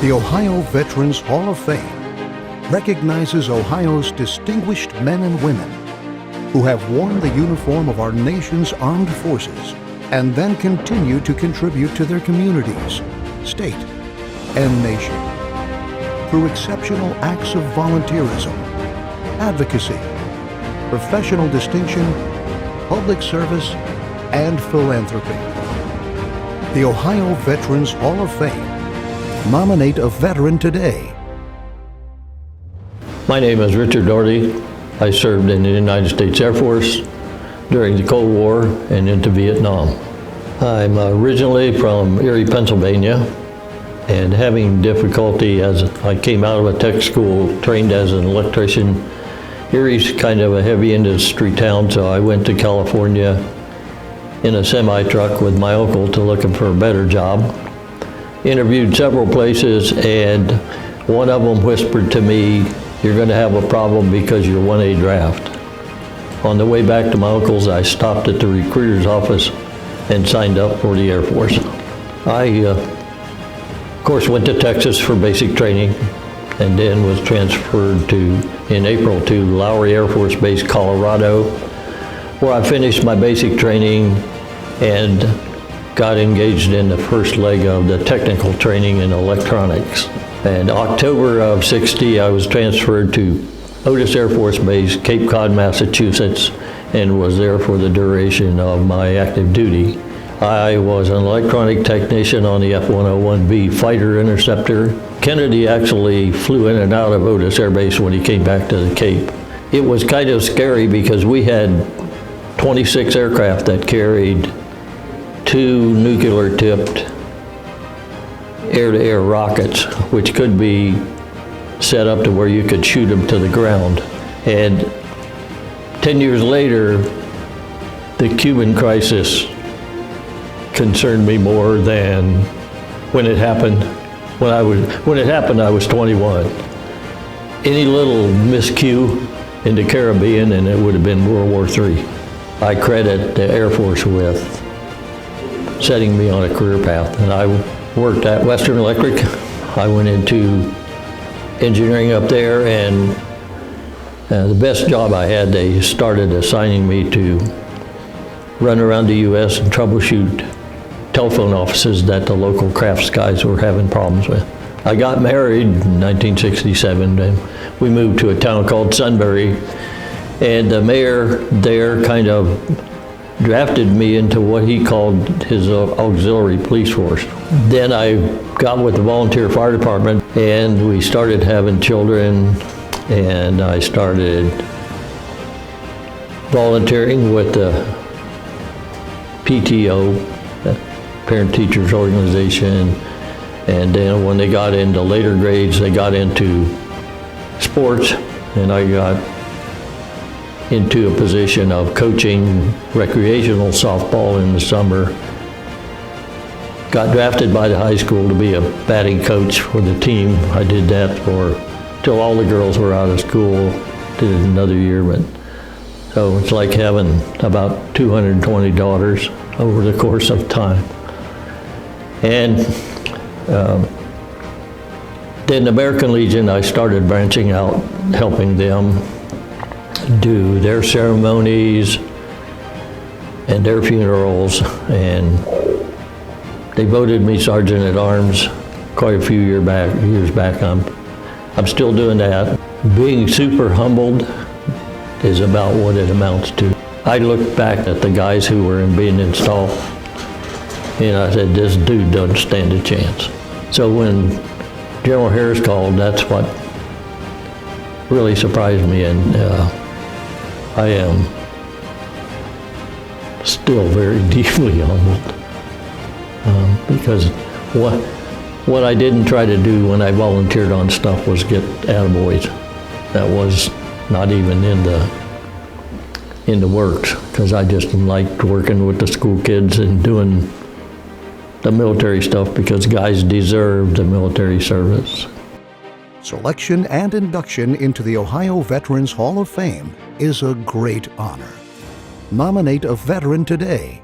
The Ohio Veterans Hall of Fame recognizes Ohio's distinguished men and women who have worn the uniform of our nation's armed forces and then continue to contribute to their communities, state, and nation through exceptional acts of volunteerism, advocacy, professional distinction, public service, and philanthropy. The Ohio Veterans Hall of Fame. Nominate a veteran today. My name is Richard Doritty. I served in the United States Air Force during the Cold War and into Vietnam. I'm originally from Erie, Pennsylvania, and having difficulty as I came out of a tech school, trained as an electrician. Erie's kind of a heavy industry town, so I went to California in a semi-truck with my uncle to looking for a better job. Interviewed several places, and one of them whispered to me, "You're going to have a problem because you're 1A draft." On the way back to my uncle's, I stopped at the recruiter's office and signed up for the Air Force. I, of course, went to Texas for basic training, and then was transferred in April to Lowry Air Force Base, Colorado, where I finished my basic training and got engaged in the first leg of the technical training in electronics. And October of '60, I was transferred to Otis Air Force Base, Cape Cod, Massachusetts, and was there for the duration of my active duty. I was an electronic technician on the F-101B fighter interceptor. Kennedy actually flew in and out of Otis Air Base when he came back to the Cape. It was kind of scary because we had 26 aircraft that carried 2 nuclear-tipped air-to-air rockets, which could be set up to where you could shoot them to the ground. And 10 years later, the Cuban crisis concerned me more than when it happened. When it happened, I was 21. Any little miscue in the Caribbean and it would have been World War III. I credit the Air Force with setting me on a career path. And I worked at Western Electric. I went into engineering up there, and the best job I had, they started assigning me to run around the U.S. and troubleshoot telephone offices that the local crafts guys were having problems with. I got married in 1967, and we moved to a town called Sunbury, and the mayor there kind of drafted me into what he called his auxiliary police force. Then I got with the volunteer fire department, and we started having children, and I started volunteering with the PTO, Parent Teachers Organization, and then when they got into later grades, they got into sports, and I got into a position of coaching recreational softball in the summer. Got drafted by the high school to be a batting coach for the team. I did that till all the girls were out of school. Did it another year, but so it's like having about 220 daughters over the course of time. And then the American Legion, I started branching out, helping them do their ceremonies and their funerals, and they voted me Sergeant at Arms quite a few years back. I'm still doing that. Being super humbled is about what it amounts to. I looked back at the guys who were being installed, and I said, this dude doesn't stand a chance. So when General Harris called, that's what really surprised me, and I am still very deeply humbled because what I didn't try to do when I volunteered on stuff was get attaboys. That was not even in the works, because I just liked working with the school kids and doing the military stuff because guys deserve the military service. Selection and induction into the Ohio Veterans Hall of Fame is a great honor. Nominate a veteran today